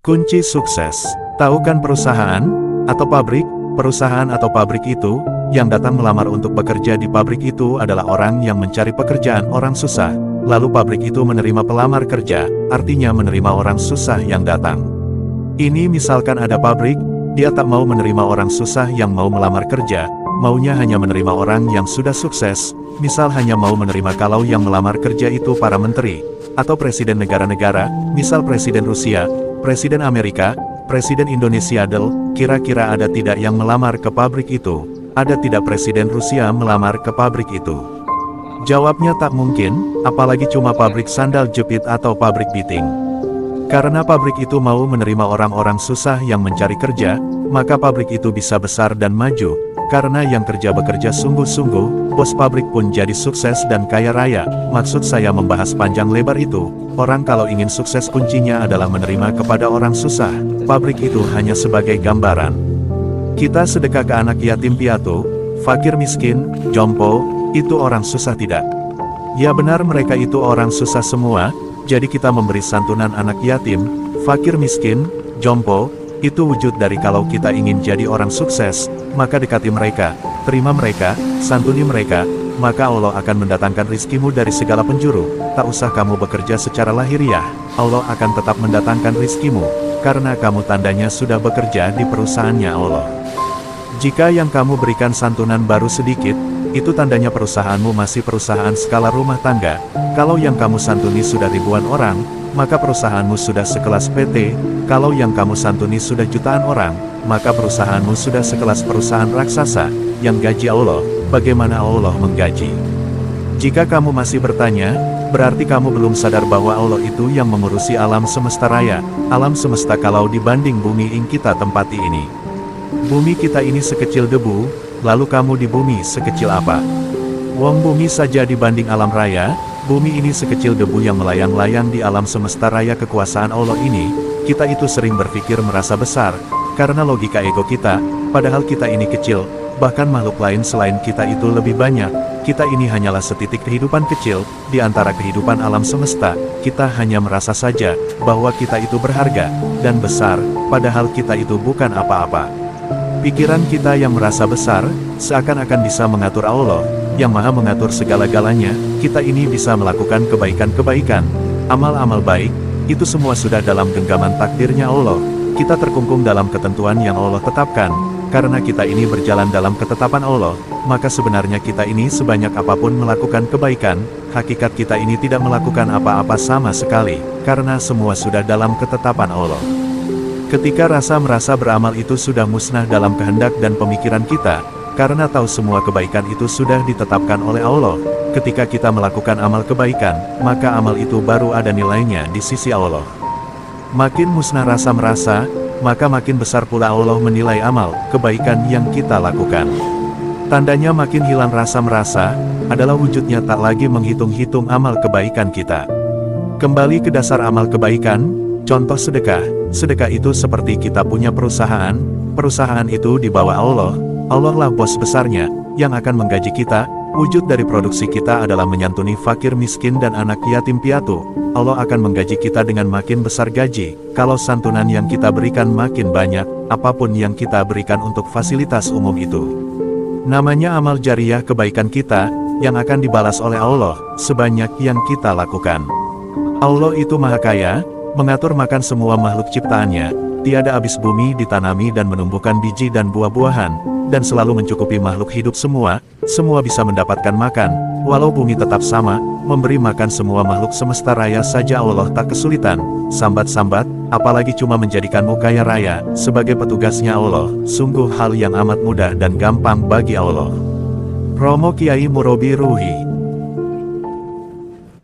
Kunci sukses. Tahu kan perusahaan atau pabrik itu yang datang melamar untuk bekerja di pabrik itu adalah orang yang mencari pekerjaan orang susah. Lalu pabrik itu menerima pelamar kerja, artinya menerima orang susah yang datang. Ini misalkan ada pabrik, dia tak mau menerima orang susah yang mau melamar kerja, maunya hanya menerima orang yang sudah sukses, misal hanya mau menerima kalau yang melamar kerja itu para menteri, atau presiden negara-negara, misal presiden Rusia, presiden Amerika, presiden Indonesia. Kira-kira ada tidak yang melamar ke pabrik itu? Ada tidak presiden Rusia melamar ke pabrik itu? Jawabnya tak mungkin, apalagi cuma pabrik sandal jepit atau pabrik beating. Karena pabrik itu mau menerima orang-orang susah yang mencari kerja, maka pabrik itu bisa besar dan maju. Karena yang kerja bekerja sungguh-sungguh, bos pabrik pun jadi sukses dan kaya raya. Maksud saya membahas panjang lebar itu, orang kalau ingin sukses kuncinya adalah menerima kepada orang susah. Pabrik itu hanya sebagai gambaran. Kita sedekah ke anak yatim piatu, fakir miskin, jompo, itu orang susah tidak? Ya benar, mereka itu orang susah semua, jadi kita memberi santunan anak yatim, fakir miskin, jompo, itu wujud dari kalau kita ingin jadi orang sukses, maka dekati mereka, terima mereka, santuni mereka, maka Allah akan mendatangkan rizkimu dari segala penjuru. Tak usah kamu bekerja secara lahiriah, Allah akan tetap mendatangkan rizkimu, karena kamu tandanya sudah bekerja di perusahaannya Allah. Jika yang kamu berikan santunan baru sedikit, itu tandanya perusahaanmu masih perusahaan skala rumah tangga. Kalau yang kamu santuni sudah ribuan orang, maka perusahaanmu sudah sekelas PT. Kalau yang kamu santuni sudah jutaan orang, maka perusahaanmu sudah sekelas perusahaan raksasa, yang gaji Allah. Bagaimana Allah menggaji? Jika kamu masih bertanya, berarti kamu belum sadar bahwa Allah itu yang mengurusi alam semesta raya. Alam semesta kalau dibanding bumi yang kita tempati ini. Bumi kita ini sekecil debu, lalu kamu di bumi sekecil apa? Wong bumi saja dibanding alam raya, bumi ini sekecil debu yang melayang-layang di alam semesta raya kekuasaan Allah ini. Kita itu sering berpikir merasa besar, karena logika ego kita, padahal kita ini kecil, bahkan makhluk lain selain kita itu lebih banyak. Kita ini hanyalah setitik kehidupan kecil, di antara kehidupan alam semesta. Kita hanya merasa saja, bahwa kita itu berharga, dan besar, padahal kita itu bukan apa-apa. Pikiran kita yang merasa besar, seakan-akan bisa mengatur Allah, yang maha mengatur segala-galanya. Kita ini bisa melakukan kebaikan-kebaikan, amal-amal baik, itu semua sudah dalam genggaman takdirnya Allah. Kita terkungkung dalam ketentuan yang Allah tetapkan, karena kita ini berjalan dalam ketetapan Allah, maka sebenarnya kita ini sebanyak apapun melakukan kebaikan, hakikat kita ini tidak melakukan apa-apa sama sekali, karena semua sudah dalam ketetapan Allah. Ketika rasa merasa beramal itu sudah musnah dalam kehendak dan pemikiran kita, karena tahu semua kebaikan itu sudah ditetapkan oleh Allah. Ketika kita melakukan amal kebaikan, maka amal itu baru ada nilainya di sisi Allah. Makin musnah rasa merasa, maka makin besar pula Allah menilai amal kebaikan yang kita lakukan. Tandanya makin hilang rasa merasa, adalah wujudnya tak lagi menghitung-hitung amal kebaikan kita. Kembali ke dasar amal kebaikan. Contoh sedekah. Sedekah itu seperti kita punya perusahaan, perusahaan itu di bawah Allah, Allah lah bos besarnya, yang akan menggaji kita. Wujud dari produksi kita adalah menyantuni fakir miskin dan anak yatim piatu. Allah akan menggaji kita dengan makin besar gaji, kalau santunan yang kita berikan makin banyak, apapun yang kita berikan untuk fasilitas umum itu. Namanya amal jariah kebaikan kita, yang akan dibalas oleh Allah, sebanyak yang kita lakukan. Allah itu maha kaya, mengatur makan semua makhluk ciptaannya, tiada habis bumi ditanami dan menumbuhkan biji dan buah-buahan, dan selalu mencukupi makhluk hidup semua bisa mendapatkan makan, walau bumi tetap sama, memberi makan semua makhluk semesta raya saja Allah tak kesulitan, sambat-sambat, apalagi cuma menjadikanmu kaya raya, sebagai petugasnya Allah, sungguh hal yang amat mudah dan gampang bagi Allah. Romo Kiai Murobi Ruhi.